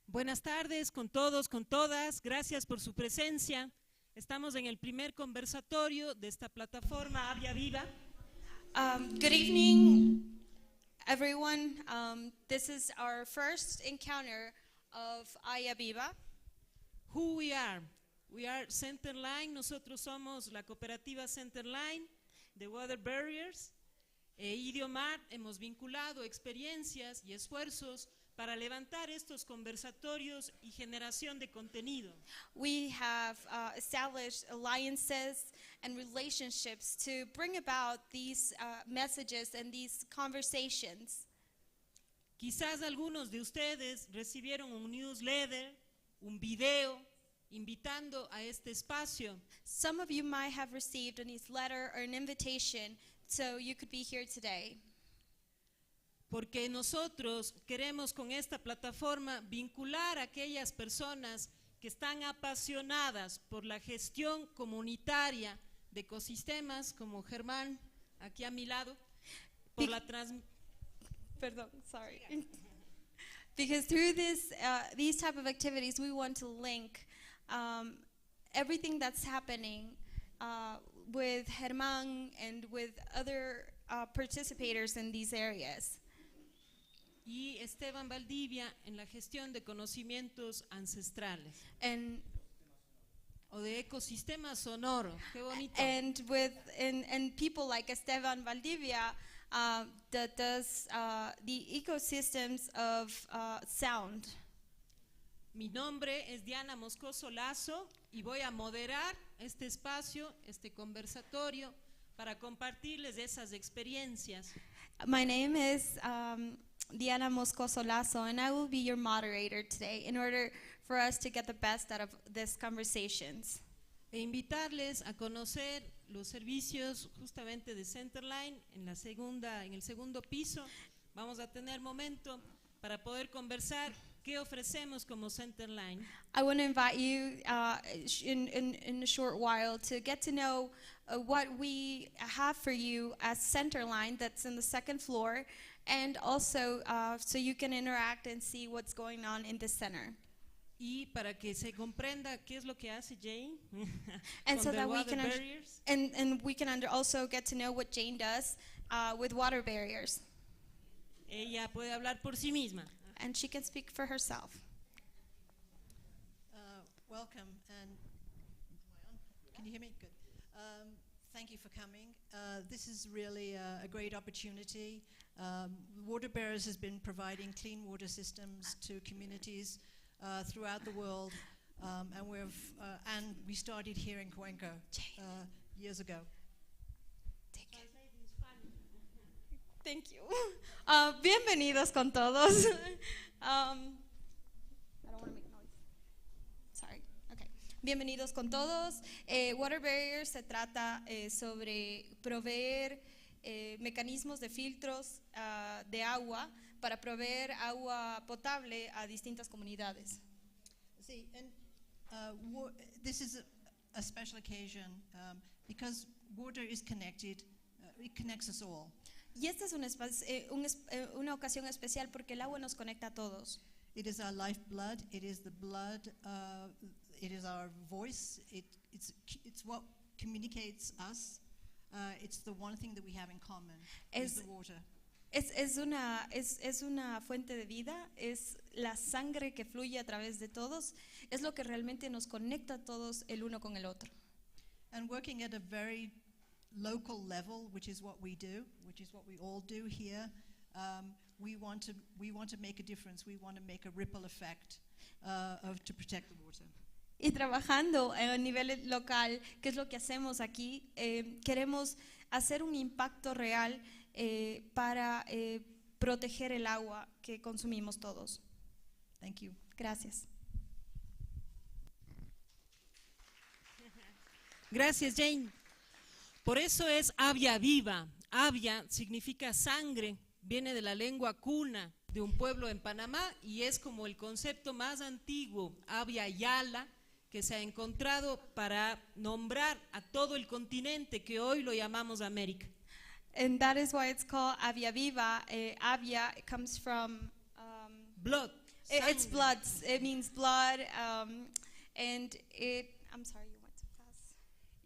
Buenas tardes con todos, con todas. Gracias por su presencia. Estamos en el primer conversatorio de esta plataforma Avia Viva. Good evening, everyone. This is our first encounter of Aya Viva. Who we are? We are Centerline. Nosotros somos la cooperativa Centerline de Water Barriers. Idiomar, hemos vinculado experiencias y esfuerzos para levantar estos conversatorios y generación de contenido. We have established alliances and relationships to bring about these messages and these conversations. Quizás algunos de ustedes recibieron un newsletter, un video, invitando a este espacio. Some of you might have received a newsletter or an invitation so you could be here today. Porque nosotros queremos con esta plataforma vincular a aquellas personas que están apasionadas por la gestión comunitaria de ecosistemas, como Germán, aquí a mi lado, por la Perdón, sorry. Because through these type of activities, we want to link everything that's happening with Germán and with other participators in these areas. Y Esteban Valdivia en la gestión de conocimientos ancestrales. O de ecosistemas sonoros. Qué bonito. And people like Esteban Valdivia that does the ecosystems of sound. Mi nombre es Diana Moscoso Lazo y voy a moderar este espacio, este conversatorio, para compartirles esas experiencias. My name is Diana Moscoso Lazo, and I will be your moderator today in order for us to get the best out of these conversations. E invitarles a conocer los servicios justamente de Centerline en el segundo piso. Vamos a tener momento para poder conversar qué ofrecemos como Centerline. I want to invite you in a short while to get to know what we have for you as Centerline, that's in the second floor, and also so you can interact and see what's going on in the center. Y para que se comprenda qué es lo que hace Jane And con so the that we water can barriers. and we can also get to know what Jane does with water barriers, Ella puede hablar por sí misma. and she can speak for herself. Welcome, and can you hear me? Good. Thank you for coming. This is really a great opportunity. Water Bearers has been providing clean water systems to communities throughout the world, and we started here in Cuenca years ago. Thank you. Bienvenidos con todos. I don't want to make noise. Sorry. Okay. Bienvenidos con todos. Water Barriers se trata sobre proveer mecanismos de filtros de agua para proveer agua potable a distintas comunidades. See, and this is a special occasion because water is connected. It connects us all. Y esta es una ocasión especial porque el agua nos conecta a todos. It is our lifeblood. It is the blood. It is our voice. It's what communicates us. It's the one thing that we have in common. Is the water. Es una fuente de vida, es la sangre que fluye a través de todos, es lo que realmente nos conecta a todos el uno con el otro. And working at a very local level, which is what we do, which is what we all do here, we want to make a difference. We want to make a ripple effect to protect the water. Y trabajando a nivel local, que es lo que hacemos aquí, queremos hacer un impacto real para proteger el agua que consumimos todos. Thank you. Gracias. Gracias, Jane. Por eso es Avia Viva. Avia significa sangre, viene de la lengua cuna de un pueblo en Panamá y es como el concepto más antiguo, Avia Yala, que se ha encontrado para nombrar a todo el continente que hoy lo llamamos América. And that is why it's called Avia Viva. Avia comes from Blood. it's blood. It means blood, and I'm sorry, you went too fast.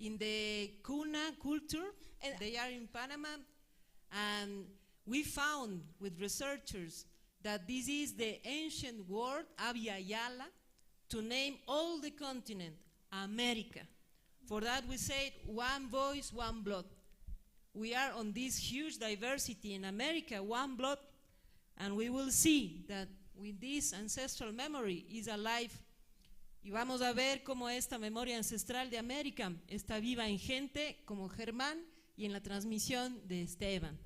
In the Kuna culture, And they are in Panama, and we found with researchers that this is the ancient word, Avia Yala, to name all the continent, America. For that we say one voice, one blood. We are on this huge diversity in America, one blood, and we will see that with this ancestral memory is alive. Y vamos a ver cómo esta memoria ancestral de América está viva en gente como Germán y en la transmisión de Esteban.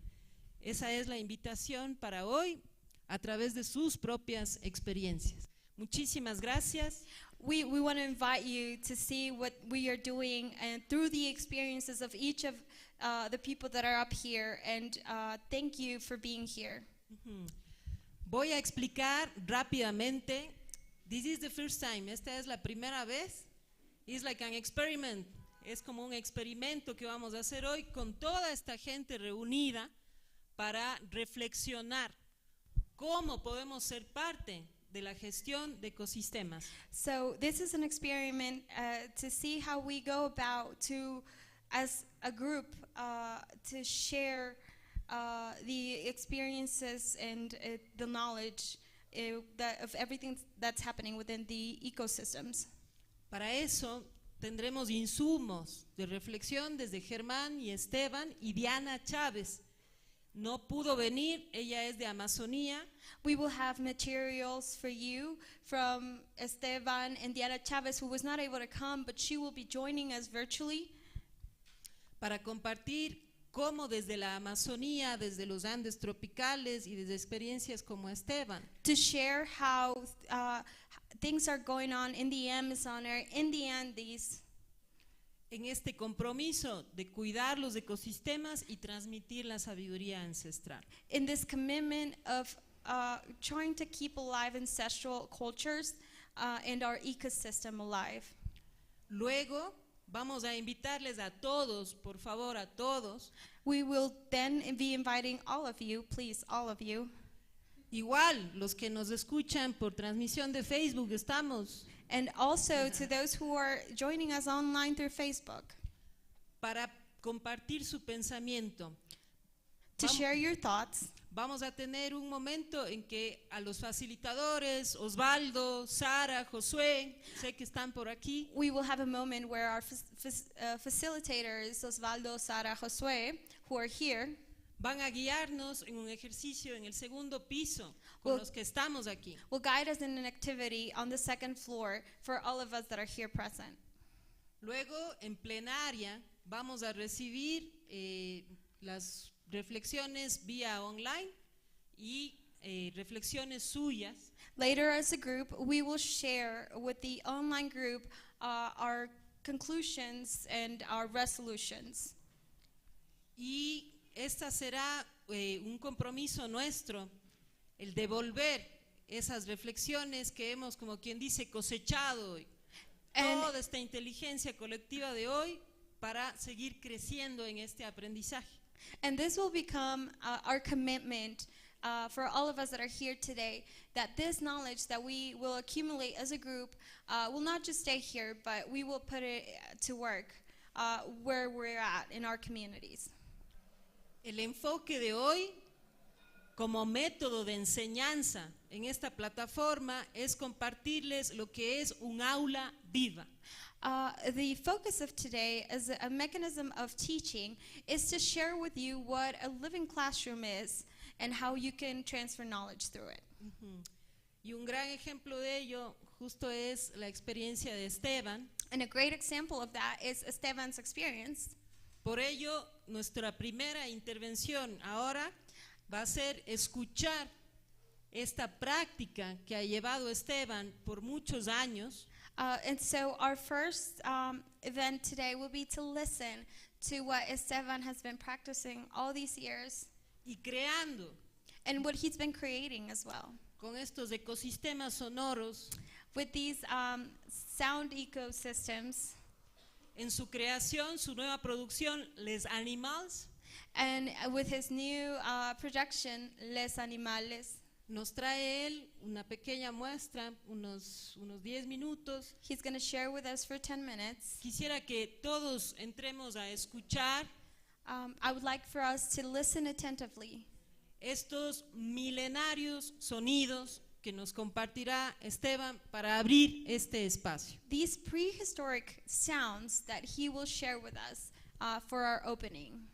Esa es la invitación para hoy a través de sus propias experiencias. Muchísimas gracias. We want to invite you to see what we are doing and through the experiences of each of the people that are up here, and thank you for being here. Voy a explicar rápidamente. This is the first time. Esta es la primera vez. It's like an experiment. Es como un experimento que vamos a hacer hoy con toda esta gente reunida para reflexionar cómo podemos ser parte de la gestión de ecosistemas. So this is an experiment to see how we go about to, as a group, to share the experiences and the knowledge of everything that's happening within the ecosystems. Para eso tendremos insumos de reflexión desde Germán y Esteban y Diana Chávez. no pudo venir, ella es de Amazonía. We will have materials for you from Esteban and Diana Chavez, who was not able to come, but she will be joining us virtually Para compartir cómo desde la Amazonía, desde los Andes tropicales y desde experiencias como Esteban, to share how things are going on in the Amazon or in the Andes, en este compromiso de cuidar los ecosistemas y transmitir la sabiduría ancestral. in this commitment of trying to keep alive ancestral cultures and our ecosystem alive. Luego vamos a invitarles a todos, por favor, a todos. We will then be inviting all of you, please, all of you, Igual, los que nos escuchan por transmisión de Facebook, estamos and also to those who are joining us online through Facebook, para compartir su pensamiento. to Vam- share your thoughts. Vamos a tener un momento en que a los facilitadores, Osvaldo, Sara, Josué, sé que están por aquí, We will have a moment where our facilitators, Osvaldo, Sara, Josue, who are here, van a guiarnos en un ejercicio en el segundo piso con Well- los que estamos aquí. will guide us in an activity on the second floor for all of us that are here present. Luego, en plenaria, vamos a recibir las reflexiones vía online y reflexiones suyas. Later, as a group, we will share with the online group our conclusions and our resolutions. Y esta será un compromiso nuestro, el devolver esas reflexiones que hemos, como quien dice, cosechado hoy. And- Toda esta inteligencia colectiva de hoy para seguir creciendo en este aprendizaje. And this will become our commitment for all of us that are here today, that this knowledge that we will accumulate as a group will not just stay here, but we will put it to work where we're at in our communities. El enfoque de hoy como método de enseñanza en esta plataforma es compartirles lo que es un aula viva. The focus of today as a mechanism of teaching is to share with you what a living classroom is and how you can transfer knowledge through it. Y un gran ejemplo de ello justo es la experiencia de Esteban. And a great example of that is Esteban's experience. Por ello, nuestra primera intervención ahora va a ser escuchar esta práctica que ha llevado Esteban por muchos años. And so our first event today will be to listen to what Esteban has been practicing all these years Y creando and what he's been creating as well. con estos ecosistemas sonoros, With these sound ecosystems en su creación, su nueva producción, Les Animals, and with his new production, Les Animales, nos trae él una pequeña muestra, unos 10 minutos. he's going to share with us for 10 minutes. Quisiera que todos entremos a escuchar I would like for us to listen attentively estos milenarios sonidos que nos compartirá Esteban para abrir este espacio. these prehistoric sounds that he will share with us for our opening.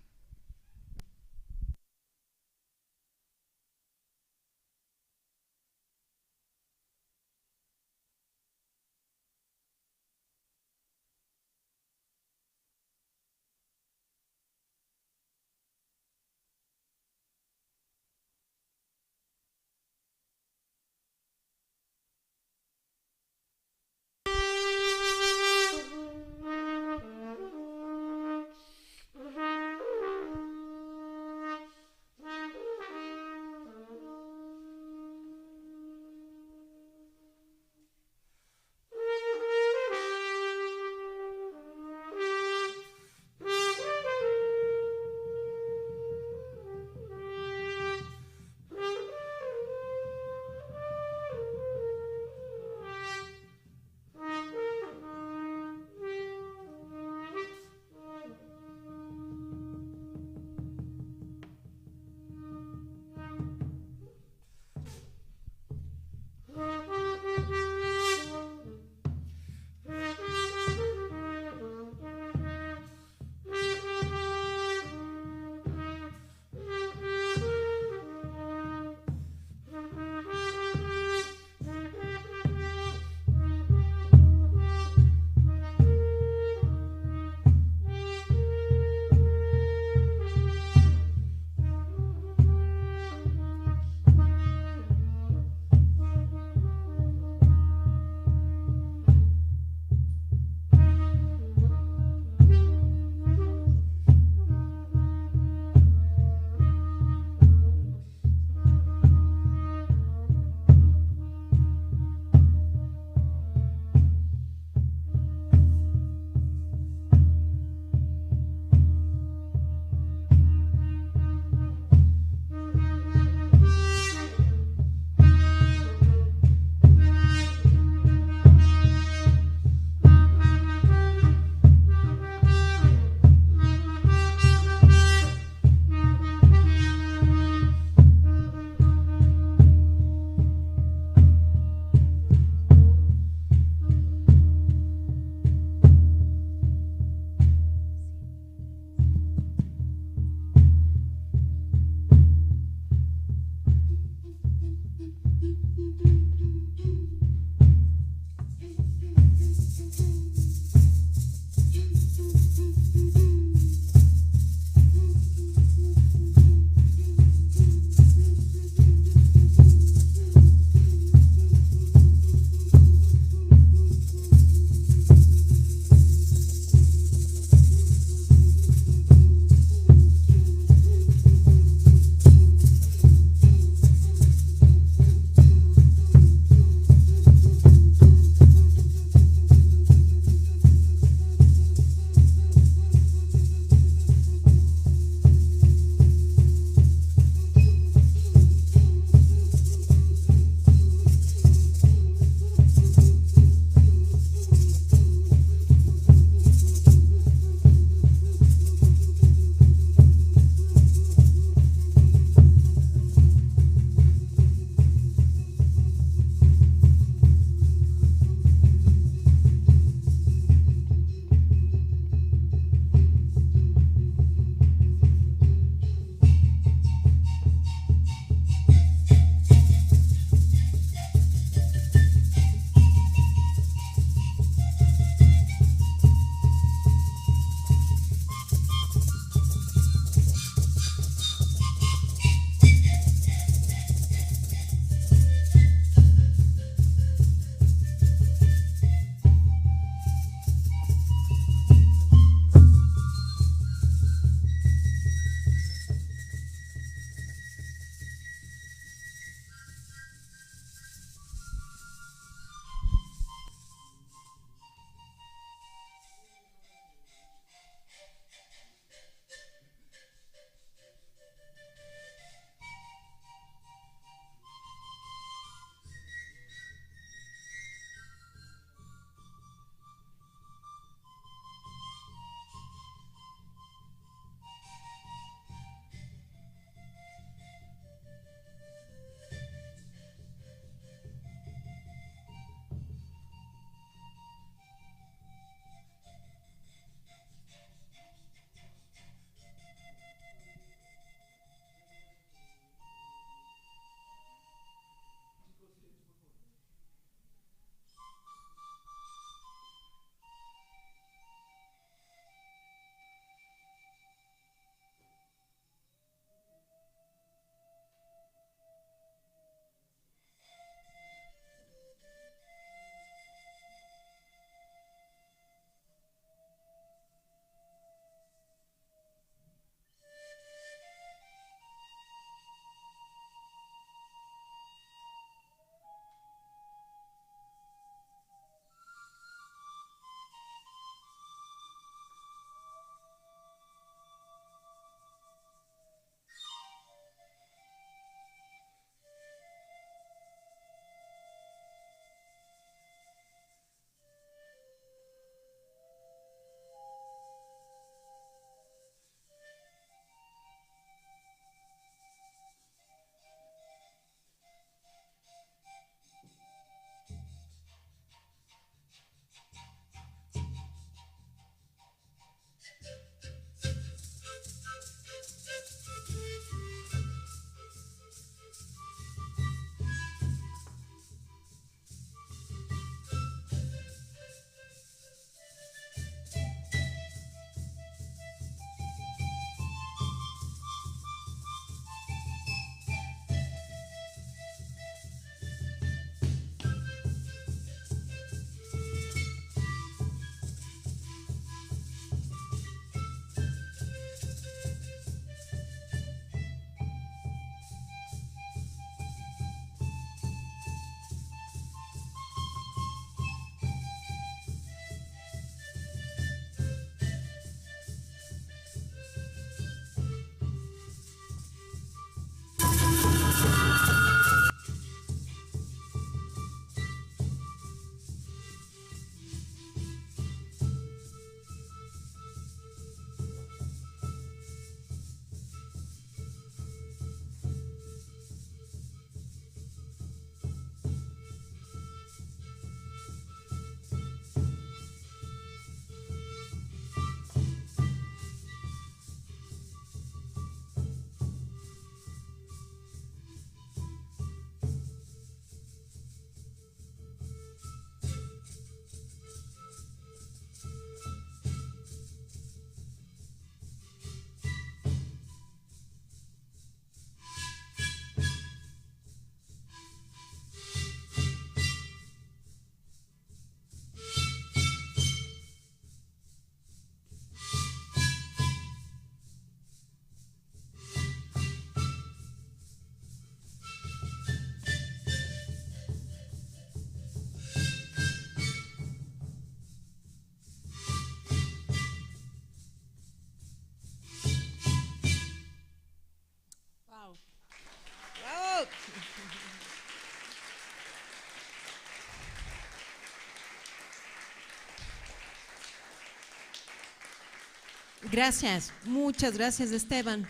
Gracias, muchas gracias, Esteban.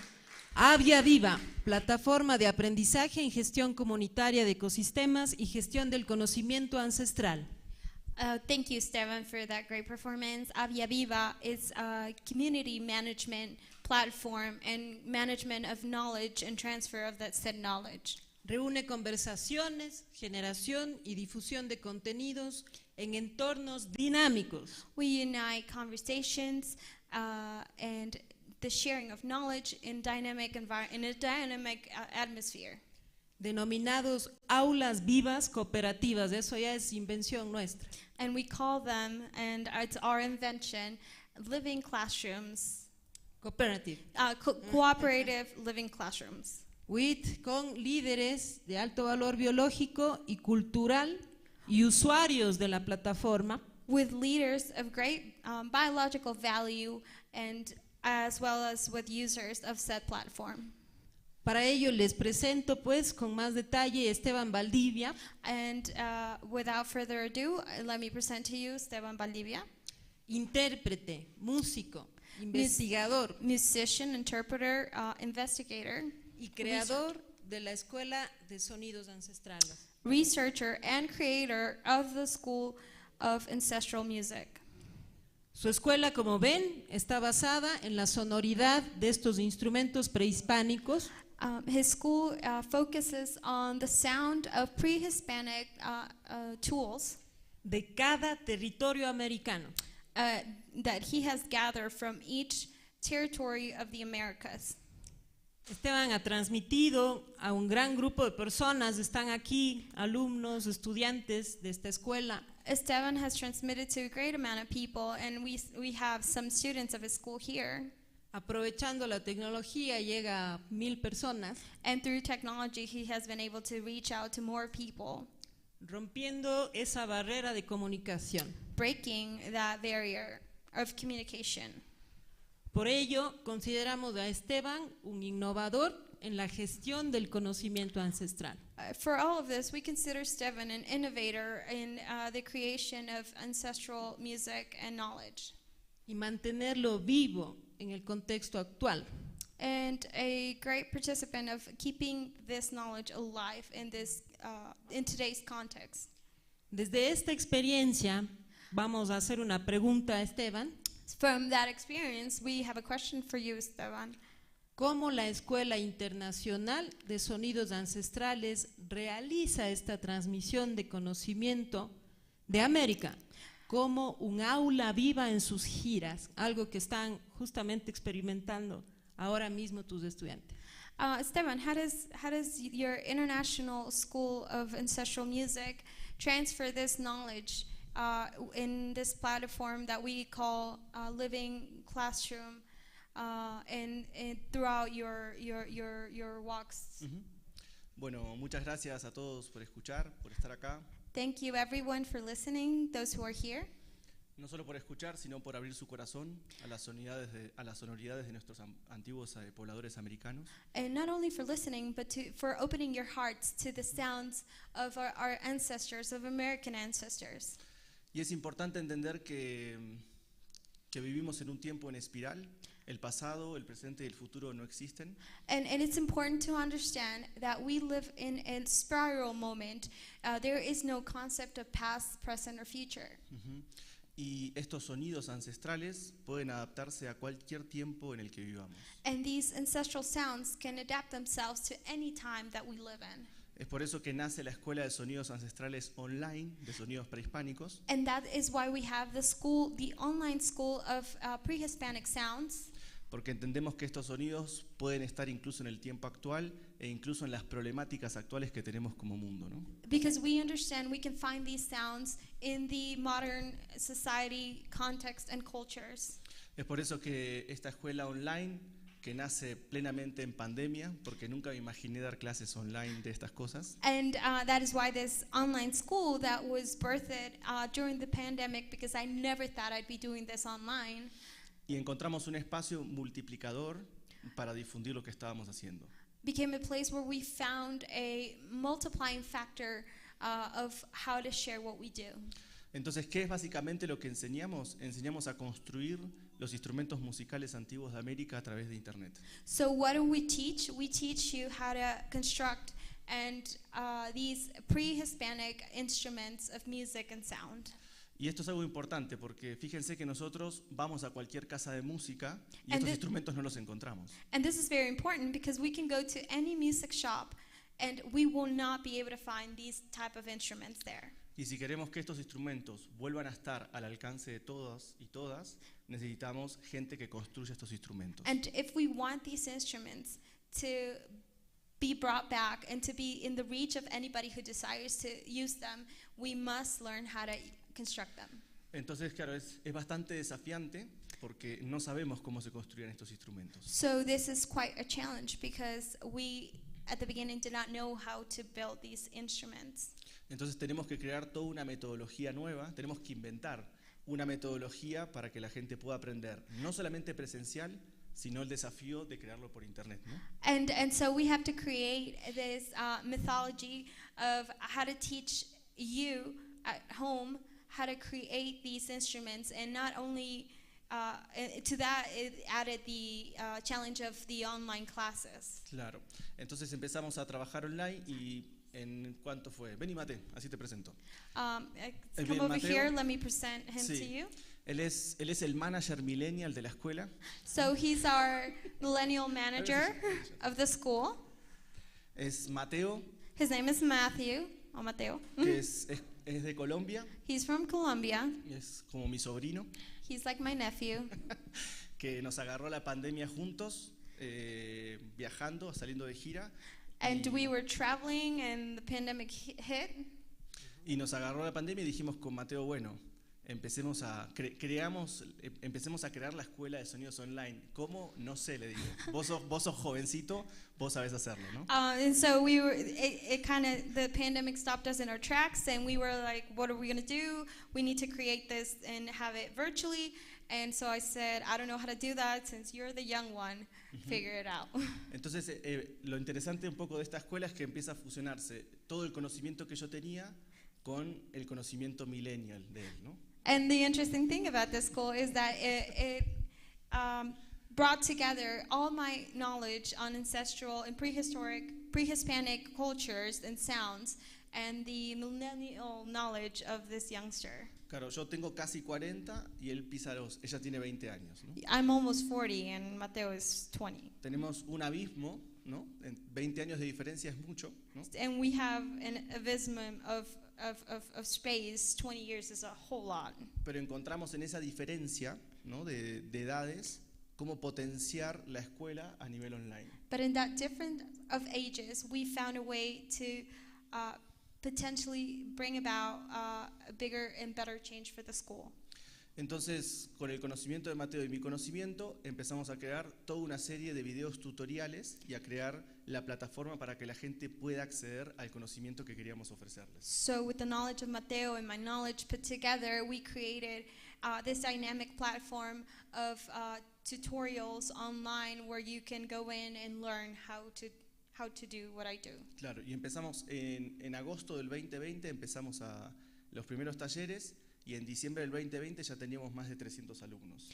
Avia Viva, plataforma de aprendizaje en gestión comunitaria de ecosistemas y gestión del conocimiento ancestral. Thank you, Esteban, for that great performance. Avia Viva is a community management platform and management of knowledge and transfer of that said knowledge. Reúne conversaciones, generación y difusión de contenidos en entornos dinámicos. We unite conversations and the sharing of knowledge in in a dynamic atmosphere. Denominados aulas vivas cooperativas, eso ya es invención nuestra. And we call them, and it's our invention, living classrooms, Cooperative. cooperative living classrooms. Con líderes de alto valor biológico y cultural y usuarios de la plataforma. With leaders of great biological value and as well as with users of said platform. Para ello les presento pues con más detalle Esteban Valdivia. And without further ado, let me present to you Esteban Valdivia. Intérprete, músico, investigador Musician, interpreter, investigator, y creador de la Escuela de Sonidos Ancestrales. researcher and creator of the School of Ancestral Music. Su escuela, como ven, está basada en la sonoridad de estos instrumentos prehispánicos. His school focuses on the sound of pre-Hispanic tools de cada territorio americano. That he has gathered from each territory of the Americas. Esteban ha transmitido a un gran grupo de personas, están aquí alumnos, estudiantes de esta escuela. Esteban has transmitted to a great amount of people, and we have some students of his school here. Aprovechando la tecnología llega a 1000 personas. And through technology, he has been able to reach out to more people, rompiendo esa barrera de comunicación. breaking that barrier of communication. Por ello, consideramos a Esteban un innovador en la gestión del conocimiento ancestral. For all of this, we consider Esteban an innovator in the creation of ancestral music and knowledge, y mantenerlo vivo en el contexto actual. and a great participant of keeping this knowledge alive in today's context. Desde esta experiencia, vamos a hacer una pregunta a Esteban. From that experience, we have a question for you, Esteban. ¿Cómo la Escuela Internacional de Sonidos Ancestrales realiza esta transmisión de conocimiento de América como un aula viva en sus giras? Algo que están justamente experimentando ahora mismo tus estudiantes. Esteban, how does your International School of Ancestral Music transfer this knowledge in this platform that we call Living Classroom and throughout your walks? Bueno, muchas gracias a todos por escuchar, por estar acá. Thank you everyone for listening, those who are here. No solo por escuchar, sino por abrir su corazón a las sonoridades de nuestros antiguos pobladores americanos. And not only for listening, but for opening your hearts to the sounds of our ancestors, of American ancestors. Y es importante entender que vivimos en un tiempo en espiral. El pasado, el presente y el futuro no existen. And it's important to understand that we live in a spiral moment. There is no concept of past, present, or future. Y estos sonidos ancestrales pueden adaptarse a cualquier tiempo en el que vivamos. And these ancestral sounds can adapt themselves to any time that we live in. Es por eso que nace la Escuela de Sonidos Ancestrales Online de Sonidos Prehispánicos. And that is why we have the online school of pre-Hispanic sounds. Porque entendemos que estos sonidos pueden estar incluso en el tiempo actual e incluso en las problemáticas actuales que tenemos como mundo, ¿no? Because we understand we can find these sounds in the modern society context and cultures. Es por eso que esta escuela online, que nace plenamente en pandemia, porque nunca me imaginé dar clases online de estas cosas. And that is why this online school that was birthed during the pandemic, because I never thought I'd be doing this online. Y encontramos un espacio multiplicador para difundir lo que estábamos haciendo. Became a place where we found a multiplying factor of how to share what we do. Entonces, ¿qué es básicamente lo que enseñamos? Enseñamos a construir los instrumentos musicales antiguos de América a través de Internet. So what do we teach? We teach you how to construct and these pre-Hispanic instruments of music and sound. Y esto es algo importante porque fíjense que nosotros vamos a cualquier casa de música y And estos the- instrumentos no los encontramos. And this is very important because we can go to any music shop and we will not be able to find these type of instruments there. Y si queremos que estos instrumentos vuelvan a estar al alcance de todos y todas, necesitamos gente que construya estos instrumentos. And if we want these instruments to be brought back and to be in the reach of anybody who desires to use them, we must learn how to construct them. Entonces, claro, es bastante desafiante porque no sabemos cómo se construían estos instrumentos. So this is quite a challenge because we at the beginning did not know how to build these instruments. Entonces tenemos que crear toda una metodología nueva, tenemos que inventar una metodología para que la gente pueda aprender, no solamente presencial, sino el desafío de crearlo por internet, ¿no? And so we have to create this mythology of how to teach you at home how to create these instruments, and not only to that it added the challenge of the online classes. Claro. Entonces empezamos a trabajar online y ¿en cuánto fue? Ven y Mate, así te presento. Come bien, over Mateo. here, let me present him Sí. to you. Él es el manager millennial de la escuela. So he's our millennial manager of the school. Es Mateo, His name is Matthew, o Mateo. que es de Colombia, He's from Colombia. es como mi sobrino, He's like my nephew. que nos agarró la pandemia juntos, viajando, saliendo de gira. And we were traveling and the pandemic hit. Y nos agarró la pandemia y dijimos con Mateo, bueno, empecemos a crear la escuela de sonidos online. ¿Cómo? No sé, le digo. Vos sos jovencito, vos sabés hacerlo, ¿no? And so we were, it kind of, the pandemic stopped us in our tracks, and we were like, what are we going to do? We need to create this and have it virtually. And so I said, I don't know how to do that. Since you're the young one, figure it out. Entonces, lo interesante un poco de esta escuela es que empieza a fusionarse todo el conocimiento que yo tenía con el conocimiento millennial de él, ¿no? And the interesting thing about this school is that it brought together all my knowledge on ancestral and pre-Hispanic cultures and sounds, and the millennial knowledge of this youngster. Claro, yo tengo casi 40 y él pisa ella tiene 20 años, ¿no? I'm almost 40 and Mateo is 20. Tenemos un abismo, ¿no? En 20 años de diferencia es mucho, ¿no? And we have an abysm of space. 20 years is a whole lot. Pero encontramos en esa diferencia, ¿no? de edades cómo potenciar la escuela a nivel online. But in that difference of ages, we found a way to potentially bring about a bigger and better change for the school. Entonces, con el conocimiento de Mateo y mi conocimiento, empezamos a crear toda una serie de videos tutoriales y a crear la plataforma para que la gente pueda acceder al conocimiento que queríamos ofrecerles. So with the knowledge of Mateo and my knowledge put together, we created this dynamic platform of tutorials online where you can go in and learn how to do what I do. Claro, y empezamos en agosto del 2020, empezamos a los primeros talleres. Y en diciembre del 2020 ya teníamos más de 300 alumnos.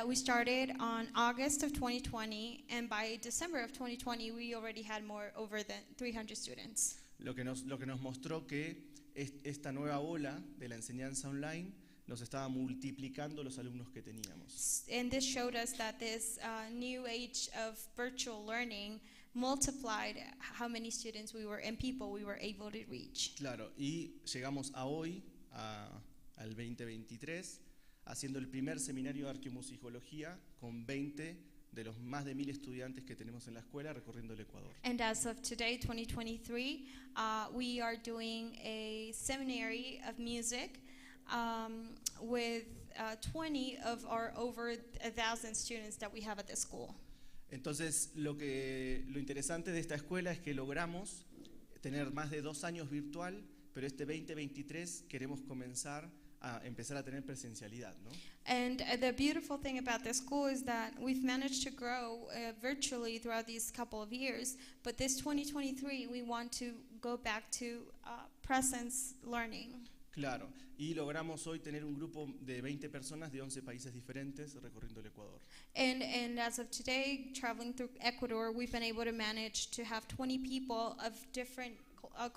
We started on August of 2020, and by December of 2020, we already had over than 300 students. Lo que nos mostró que esta nueva ola de la enseñanza online nos estaba multiplicando los alumnos que teníamos. And this showed us that this new age of virtual learning multiplied how many students and people we were able to reach. Claro, y llegamos a hoy, al 2023, haciendo el primer seminario de arqueomusicología con 20 de los más de 1000 estudiantes que tenemos en la escuela recorriendo el Ecuador. And as of today, 2023, we are doing a seminary of music with 20 of our over 1,000 students that we have at the school. Entonces, lo interesante de esta escuela es que logramos tener más de 2 años virtual, pero este 2023 queremos empezar a tener presencialidad, ¿no? And the beautiful thing about this school is that we've managed to grow virtually throughout these couple of years, but this 2023 we want to go back to presence learning. Claro, y logramos hoy tener un grupo de 20 personas de 11 países diferentes recorriendo el Ecuador. And as of today, traveling through Ecuador, we've been able to manage to have 20 people of different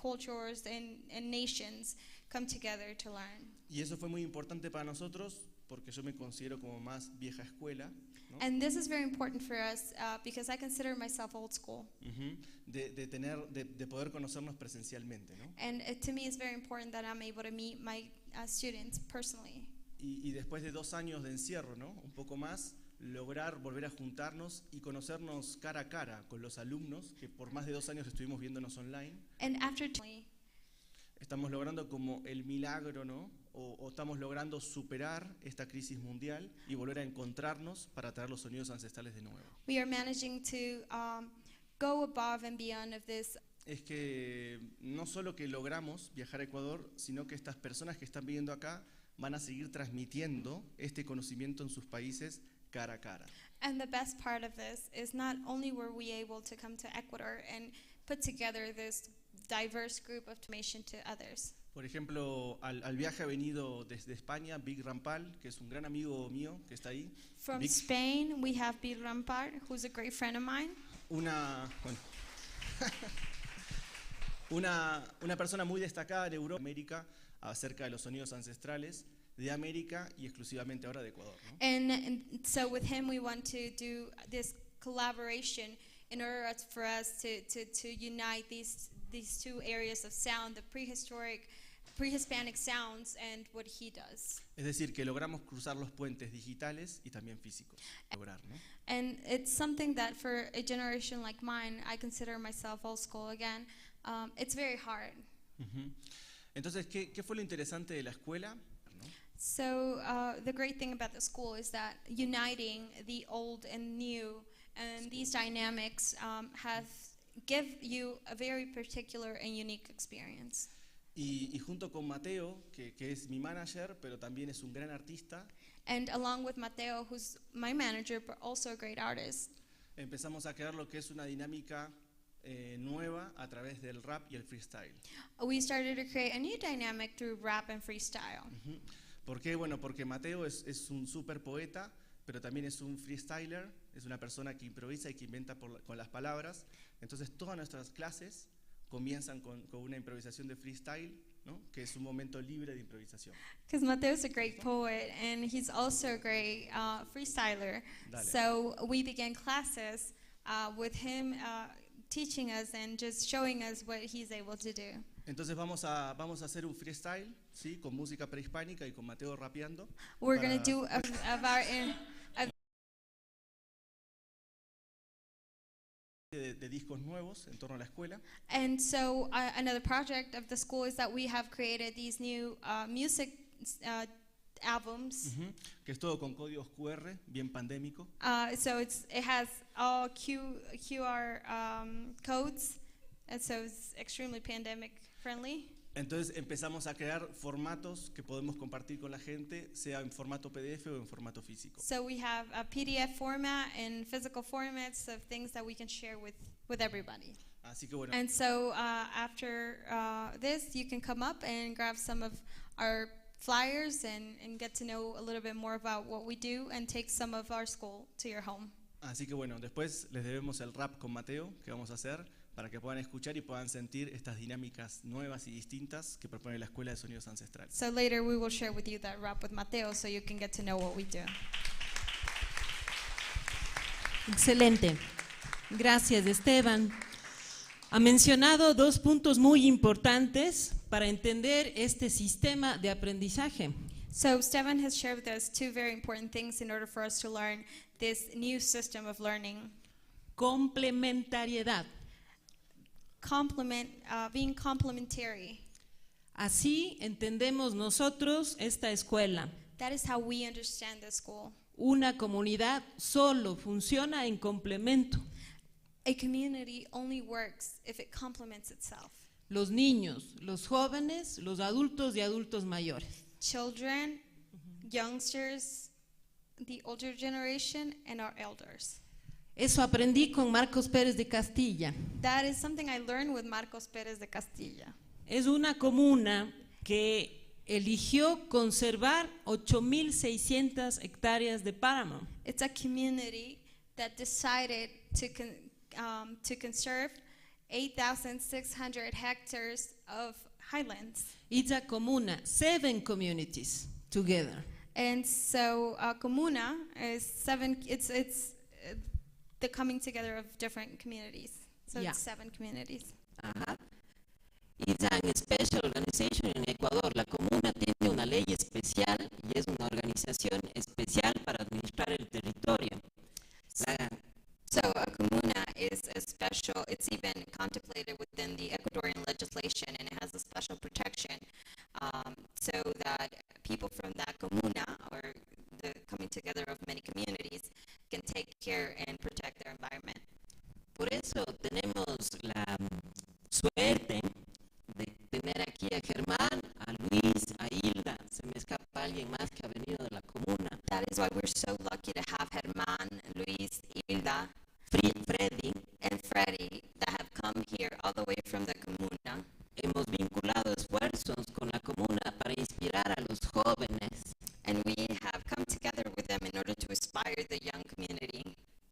cultures and nations come together to learn. Y eso fue muy importante para nosotros porque yo me considero como más vieja escuela, ¿no? And this is very important for us because I consider myself old school. Ujú. De poder conocernos presencialmente, ¿no? And to me, it's very important that I'm able to meet my students personally. Y después de 2 años de encierro, ¿no? Un poco más, lograr volver a juntarnos y conocernos cara a cara con los alumnos que por más de 2 años estuvimos viéndonos online. And after Estamos logrando como el milagro, ¿no? O estamos logrando superar esta crisis mundial y volver a encontrarnos para traer los sonidos ancestrales de nuevo. we are managing to go above and beyond of this. Es que no solo que logramos viajar a Ecuador, sino que estas personas que están viviendo acá van a seguir transmitiendo este conocimiento en sus países cara a cara. And the best part of this is not only were we able to come to Ecuador and put together this diverse group of information to others. Por ejemplo, al viaje ha venido desde España Big Rampal, que es un gran amigo mío que está ahí. From Big- Spain, we have Bill Rampart, who's a great friend of mine. Una persona muy destacada en Europa, América, acerca de los sonidos ancestrales de América y exclusivamente ahora de Ecuador, ¿no? And so with him, we want to do this collaboration in order for us to unite these two areas of sound, the pre-Hispanic sounds and what he does. Es decir, que logramos cruzar los puentes digitales y también físicos. Lograr, ¿no? And it's something that for a generation like mine, I consider myself old school again. It's very hard. Ujú. Entonces, ¿qué fue lo interesante de la escuela? ¿No? So the great thing about the school is that uniting the old and new and these dynamics give you a very particular and unique experience. Y junto con Mateo, que es mi manager, pero también es un gran artista, And along with Mateo, who's my manager, but also a great artist, empezamos a crear lo que es una dinámica nueva a través del rap y el freestyle. we started to create a new dynamic through rap and freestyle. Ujú. ¿Por qué? Bueno, porque Mateo es un super poeta, pero también es un freestyler, es una persona que improvisa y que inventa con las palabras. Entonces todas nuestras clases comienzan con una improvisación de freestyle, ¿no? Que es un momento libre de improvisación. Because Mateo's a great poet and he's also a great freestyler. Dale. So we began classes with him teaching us and just showing us what he's able to do. Entonces vamos a hacer un freestyle, ¿sí? Con música prehispánica y con Mateo rapeando. We're going Para- to do de discos nuevos en torno a la escuela. and so another project of the school is that we have created these new music albums. Ujú. Que es todo con códigos QR, bien pandémico. So it has all QR codes, and so it's extremely pandemic friendly. Entonces empezamos a crear formatos que podemos compartir con la gente, sea en formato PDF o en formato físico. So we have a PDF format and physical formats of things that we can share with everybody. Así que bueno, And so after this, you can come up and grab some of our flyers and get to know a little bit more about what we do and take some of our school to your home. después les debemos el rap con Mateo que vamos a hacer para que puedan escuchar y puedan sentir estas dinámicas nuevas y distintas que propone la Escuela de Sonidos Ancestrales. So later we will share with you that rap with Mateo so you can get to know what we do. Excelente. Gracias, Esteban. Ha mencionado 2 puntos muy importantes para entender este sistema de aprendizaje. So Stefan has shared with us 2 very important things in order for us to learn this new system of learning. Complementariedad. Being complementary. Así entendemos nosotros esta escuela. That is how we understand the school. Una comunidad solo funciona en complemento. A community only works if it complements itself. Los niños, los jóvenes, los adultos y adultos mayores. Children, youngsters, the older generation, and our elders. Eso aprendí con Marcos Pérez de Castilla. That is something I learned with Marcos Pérez de Castilla. Es una comuna que eligió conservar 8.600 hectáreas de páramo. It's a community that decided to conserve 8,600 hectares of highlands. It's a comuna, 7 communities together. And so comuna is 7, it's the coming together of different communities. So Yeah. it's 7 communities. Ajá. It's an special organization en Ecuador. La comuna tiene una ley especial y es una organización especial para administrar el territorio. La- So a comuna is a special, it's even contemplated within the Ecuadorian legislation, and it has a special protection so that people from that comuna, or the coming together of many communities, can take care and protect